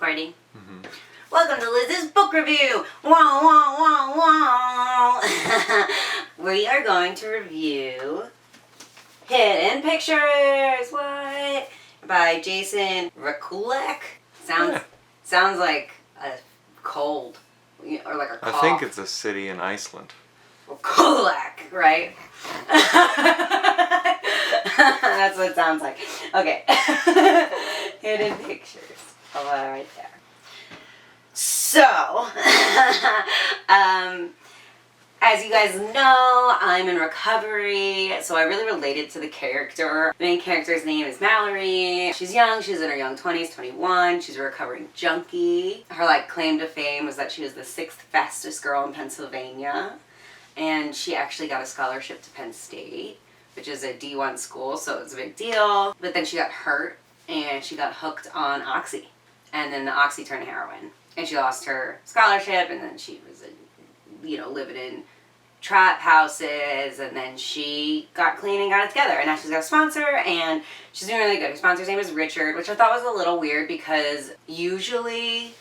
Recording. Welcome to Liz's book review. Wow, wow, wow, wow. We are going to review Hidden Pictures. What? By Jason Rekulak. Sounds like a cold or like a cough. I think it's a city in Iceland. Rekulak, right? That's what it sounds like. Okay. Hidden Pictures. Oh, right there. So, as you guys know, I'm in recovery, so I really related to the character. The main character's name is Mallory. She's young, she's in her young 20s, 21. She's a recovering junkie. Her claim to fame was that she was the 6th fastest girl in Pennsylvania. And she actually got a scholarship to Penn State, which is a D1 school, so it's a big deal. But then she got hurt, and she got hooked on Oxy. And then the Oxy turned heroin. And she lost her scholarship, and then she was, living in trap houses, and then she got clean and got it together. And now she's got a sponsor, and she's doing really good. Her sponsor's name is Richard, which I thought was a little weird because usually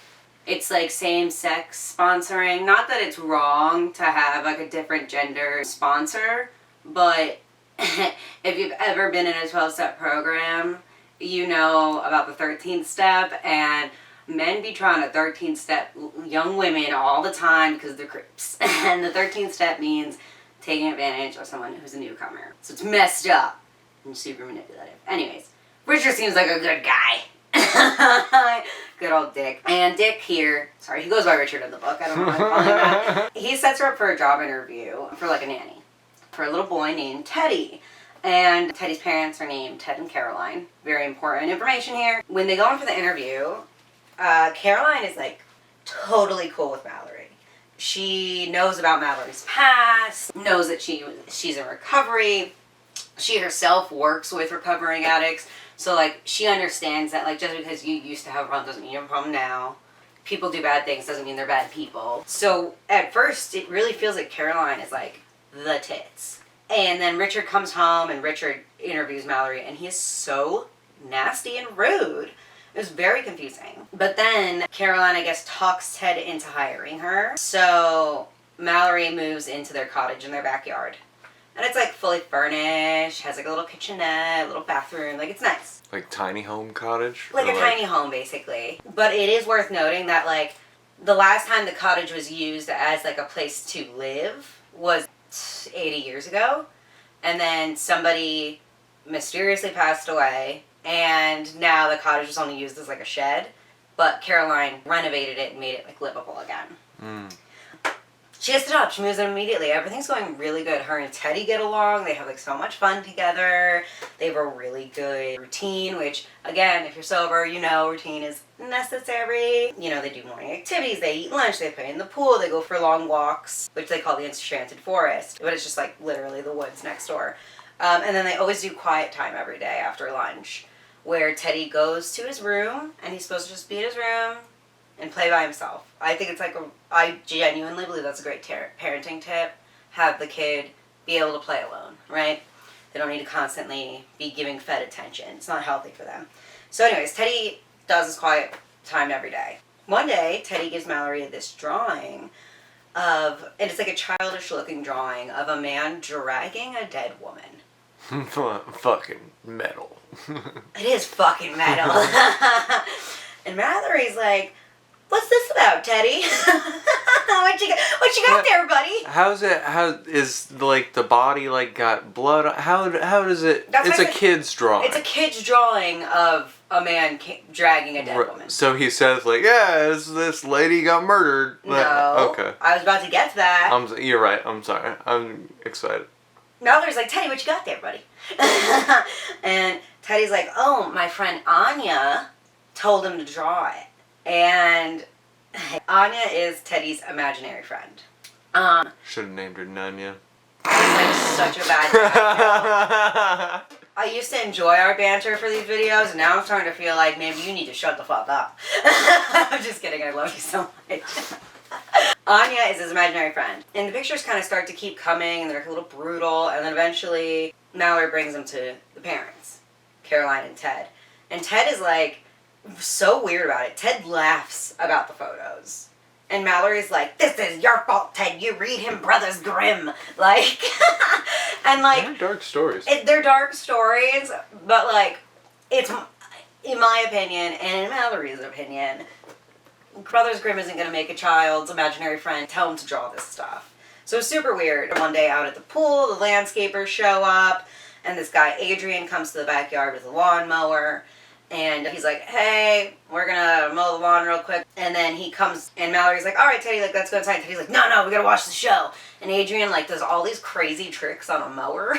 it's like same-sex sponsoring. Not that it's wrong to have a different gender sponsor, but if you've ever been in a 12-step program, you know about the 13th step, and men be trying to 13th step young women all the time because they're creeps. And the 13th step means taking advantage of someone who's a newcomer. So it's messed up and super manipulative. Anyways, Richard seems like a good guy. Good old Dick. And Dick here, sorry, he goes by Richard in the book. I don't know why I'm calling him that. He sets her up for a job interview for a nanny for a little boy named Teddy. And Teddy's parents are named Ted and Caroline. Very important information here. When they go in for the interview, Caroline is totally cool with Mallory. She knows about Mallory's past, knows that she's in recovery. She herself works with recovering addicts. So she understands that just because you used to have a problem doesn't mean you have a problem now. People do bad things doesn't mean they're bad people. So at first it really feels like Caroline is the tits. And then Richard comes home and Richard interviews Mallory and he is so nasty and rude. It was very confusing. But then Caroline, I guess, talks Ted into hiring her. So Mallory moves into their cottage in their backyard. And it's fully furnished, has a little kitchenette, a little bathroom. It's nice. Tiny home cottage? A tiny home, basically. But it is worth noting that the last time the cottage was used as a place to live was 80 years ago. And then somebody mysteriously passed away. And now the cottage is only used as a shed, but Caroline renovated it and made it livable again. She gets the job. She moves in immediately. Everything's going really good. Her and Teddy get along. They have so much fun together. They have a really good routine, which again, if you're sober, routine is necessary. They do morning activities. They eat lunch. They play in the pool. They go for long walks, which they call the enchanted forest, but it's just literally the woods next door. And then they always do quiet time every day after lunch, where Teddy goes to his room, and he's supposed to just be in his room and play by himself. I think it's I genuinely believe that's a great parenting tip. Have the kid be able to play alone, right? They don't need to constantly be giving fed attention. It's not healthy for them. So anyways, Teddy does his quiet time every day. One day, Teddy gives Mallory this drawing and it's a childish looking drawing of a man dragging a dead woman. Fucking metal. It is fucking metal. And Mallory's what's this about, Teddy? what you got there, buddy? How is the body got blood? How does it? It's a kid's drawing. It's a kid's drawing of a man dragging a dead woman. So he says this lady got murdered. No. Okay. I was about to get to that. You're right. I'm sorry. I'm excited. Mallory's Teddy, what you got there, buddy? And Teddy's oh, my friend Anya told him to draw it. And Anya is Teddy's imaginary friend. Should have named her Nunya. It's such a bad idea. I used to enjoy our banter for these videos, and now I'm starting to feel maybe you need to shut the fuck up. I'm just kidding, I love you so much. Anya is his imaginary friend. And the pictures kind of start to keep coming, and they're a little brutal, and then eventually Mallory brings them to the parents, Caroline and Ted. And Ted is so weird about it. Ted laughs about the photos. And Mallory's like, this is your fault, Ted. You read him Brothers Grimm. Like, and like... They're dark stories. They're dark stories, but like, it's, in my opinion, and in Mallory's opinion, Brothers Grimm isn't going to make a child's imaginary friend tell him to draw this stuff. So it's super weird. One day out at the pool, the landscapers show up, and this guy, Adrian, comes to the backyard with a lawnmower. And he's like, hey, we're gonna mow the lawn real quick. And then he comes, and Mallory's like, all right, Teddy, like, let's go inside. Teddy's like, no, we gotta watch the show. And Adrian, like, does all these crazy tricks on a mower.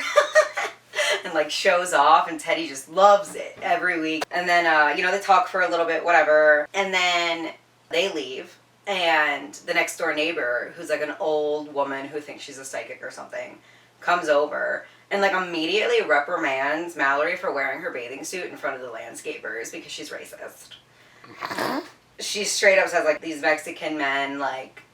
And, like, shows off, and Teddy just loves it every week. And then, you know, they talk for a little bit, whatever. And then they leave. And the next door neighbor, who's, like, an old woman who thinks she's a psychic or something, comes over and, like, immediately reprimands Mallory for wearing her bathing suit in front of the landscapers because she's racist. She straight up says, like, these Mexican men, like...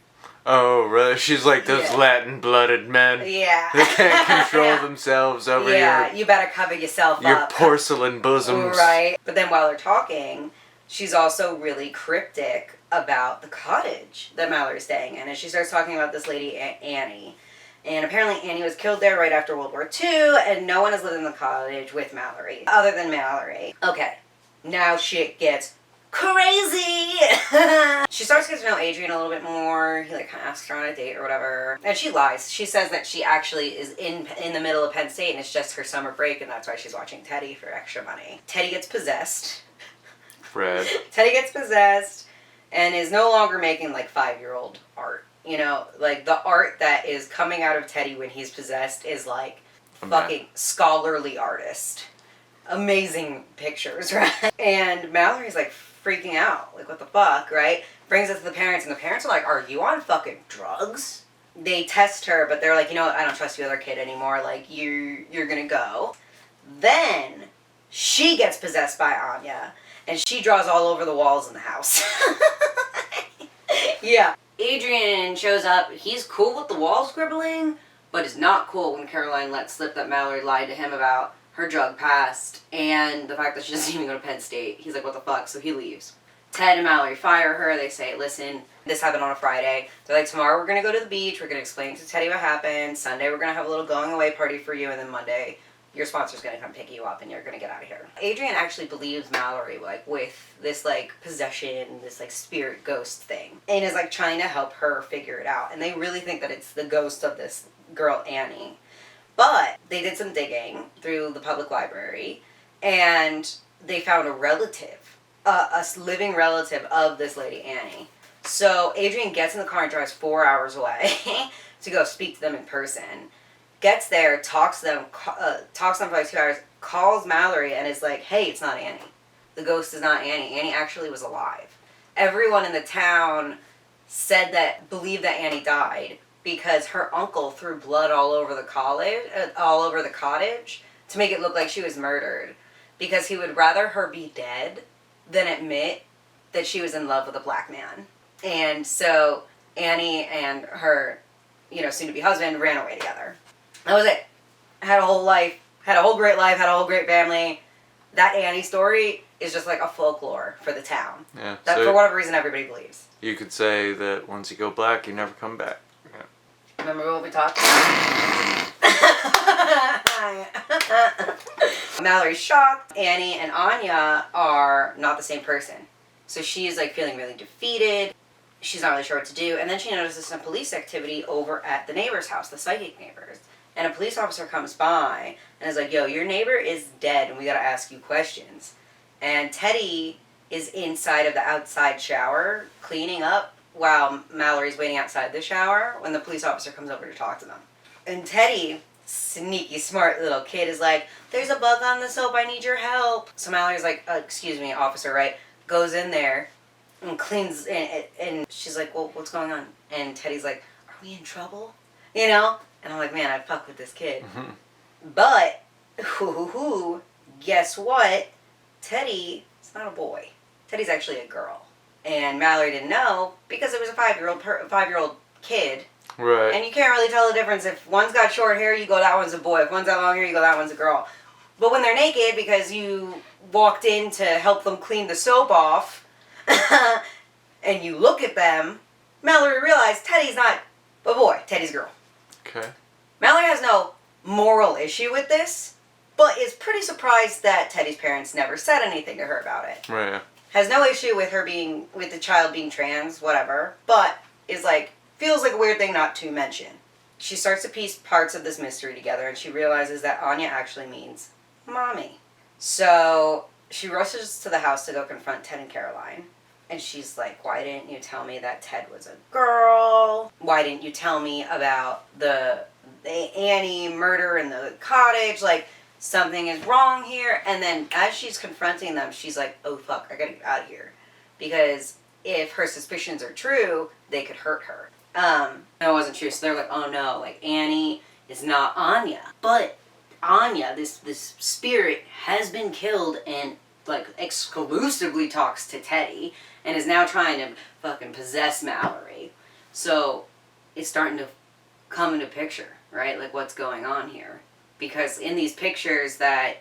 Oh, really? She's like, those Latin-blooded men. Yeah. They can't control themselves over Yeah, you better cover yourself your up. porcelain bosoms. Right. But then while they're talking, she's also really cryptic about the cottage that Mallory's staying in. And she starts talking about this lady, Annie. And apparently Annie was killed there right after World War II, and no one has lived in the cottage with Mallory, other than Mallory. Okay, now shit gets crazy! She starts to get to know Adrian a little bit more. He, like, kind of asks her on a date or whatever. And she lies. She says that she actually is in the middle of Penn State, and it's just her summer break, and that's why she's watching Teddy for extra money. Teddy gets possessed. Fred. Teddy gets possessed, and is no longer making, like, 5-year-old art. You know, like, the art that is coming out of Teddy when he's possessed is, like, fucking scholarly artist. Amazing pictures, right? And Mallory's, like, freaking out. Like, what the fuck, right? Brings it to the parents, and the parents are like, are you on fucking drugs? They test her, but they're like, you know what, I don't trust you other kid anymore. Like, you're gonna go. Then, she gets possessed by Anya, and she draws all over the walls in the house. Yeah. Adrian shows up. He's cool with the wall scribbling, but is not cool when Caroline lets slip that Mallory lied to him about her drug past and the fact that she doesn't even go to Penn State. He's like, what the fuck? So he leaves. Ted and Mallory fire her. They say, listen, this happened on a Friday. They're like, tomorrow we're going to go to the beach. We're going to explain to Teddy what happened. Sunday we're going to have a little going away party for you. And then Monday, your sponsor's going to come pick you up and you're going to get out of here. Adrian actually believes Mallory, like, with this, like, possession, this, like, spirit ghost thing. And is, like, trying to help her figure it out. And they really think that it's the ghost of this girl, Annie. But they did some digging through the public library, and they found a relative, a living relative of this lady, Annie. So Adrian gets in the car and drives 4 hours away to go speak to them in person. Gets there, talks to them for like 2 hours, calls Mallory and is like, hey, it's not Annie. The ghost is not Annie. Annie actually was alive. Everyone in the town believed that Annie died because her uncle threw blood all over the cottage to make it look like she was murdered, because he would rather her be dead than admit that she was in love with a black man. And so Annie and her, soon-to-be husband ran away together. That was it. Had a whole life, had a whole great life, had a whole great family. That Annie story is just like a folklore for the town. Yeah. That, so for whatever reason, everybody believes. You could say that once you go black, you never come back. Yeah. Remember what we talked about? Mallory's shocked. Annie and Anya are not the same person. So she's like feeling really defeated. She's not really sure what to do. And then she notices some police activity over at the neighbor's house, the psychic neighbors. And a police officer comes by and is like, yo, your neighbor is dead and we gotta ask you questions. And Teddy is inside of the outside shower cleaning up while Mallory's waiting outside the shower when the police officer comes over to talk to them. And Teddy, sneaky, smart little kid, is like, there's a bug on the soap, I need your help. So Mallory's like, excuse me, officer, right? Goes in there and cleans, and she's like, well, what's going on? And Teddy's like, are we in trouble? And I'm like, man, I fuck with this kid. Mm-hmm. But, guess what? Teddy is not a boy. Teddy's actually a girl. And Mallory didn't know because it was a 5-year-old kid. Right. And you can't really tell the difference. If one's got short hair, you go, that one's a boy. If one's got long hair, you go, that one's a girl. But when they're naked, because you walked in to help them clean the soap off, and you look at them, Mallory realized Teddy's not a boy, Teddy's a girl. Okay. Mallory has no moral issue with this, but is pretty surprised that Teddy's parents never said anything to her about it. Right. Has no issue with with the child being trans, whatever, but is like, feels like a weird thing not to mention. She starts to piece parts of this mystery together, and she realizes that Anya actually means mommy. So she rushes to the house to go confront Ted and Caroline. And she's like, why didn't you tell me that Ted was a girl? Why didn't you tell me about the Annie murder in the cottage? Like, something is wrong here. And then as she's confronting them, she's like, oh fuck, I gotta get out of here. Because if her suspicions are true, they could hurt her. No, it wasn't true. So they're like, oh no, like Annie is not Anya. But Anya, this spirit, has been killed and like exclusively talks to Teddy and is now trying to fucking possess Mallory. So it's starting to come into picture, right? Like what's going on here. Because in these pictures that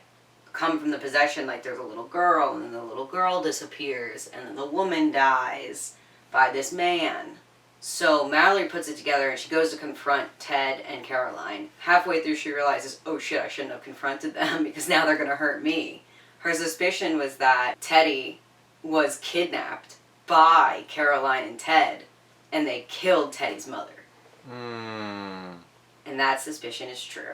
come from the possession, like there's a little girl and then the little girl disappears and then the woman dies by this man. So Mallory puts it together and she goes to confront Ted and Caroline. Halfway through she realizes, oh shit, I shouldn't have confronted them because now they're gonna hurt me. Her suspicion was that Teddy was kidnapped by Caroline and Ted, and they killed Teddy's mother. And that suspicion is true.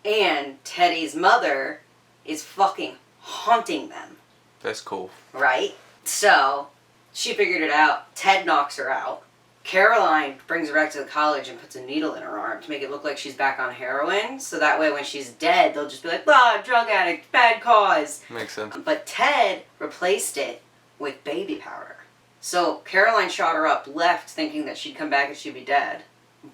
And Teddy's mother is fucking haunting them. That's cool. Right? So, she figured it out. Ted knocks her out. Caroline brings her back to the college and puts a needle in her arm to make it look like she's back on heroin. So that way when she's dead, they'll just be like, drug addict, bad cause. Makes sense. But Ted replaced it with baby powder. So Caroline shot her up, left thinking that she'd come back and she'd be dead.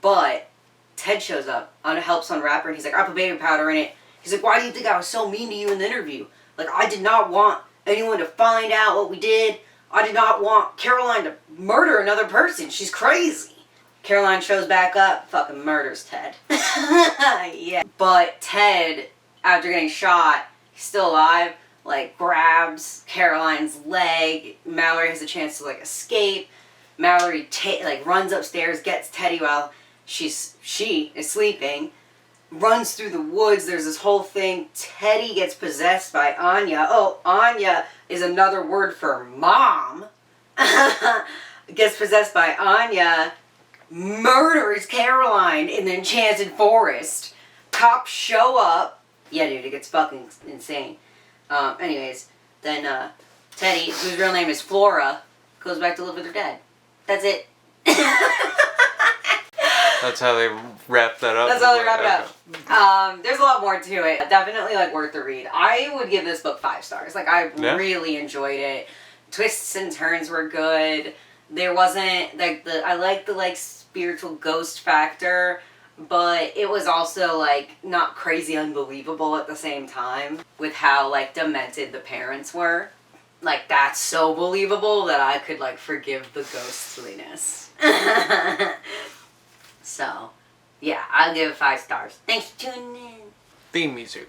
But Ted shows up, helps unwrap her, and he's like, I put baby powder in it. He's like, why do you think I was so mean to you in the interview? Like, I did not want anyone to find out what we did. I did not want Caroline to murder another person. She's crazy. Caroline shows back up, fucking murders Ted. Yeah. But Ted, after getting shot, he's still alive, like grabs Caroline's leg. Mallory has a chance to like escape. Mallory runs upstairs, gets Teddy while she is sleeping, runs through the woods. There's this whole thing. Teddy gets possessed by Anya. Oh, Anya is another word for mom. Gets possessed by Anya, murders Caroline in the enchanted forest. Cops show up. Yeah, dude, it gets fucking insane. Anyways, then Teddy, whose real name is Flora, goes back to live with her dad. That's it. That's how they wrap that up. That's how they wrap it up. There's a lot more to it. Definitely like worth the read. I would give this book 5 stars. Like I really enjoyed it. Twists and turns were good. There wasn't like I like the like spiritual ghost factor, but it was also like not crazy unbelievable at the same time with how like demented the parents were. Like that's so believable that I could like forgive the ghostliness. So, yeah, I'll give it 5 stars. Thanks for tuning in. Theme music.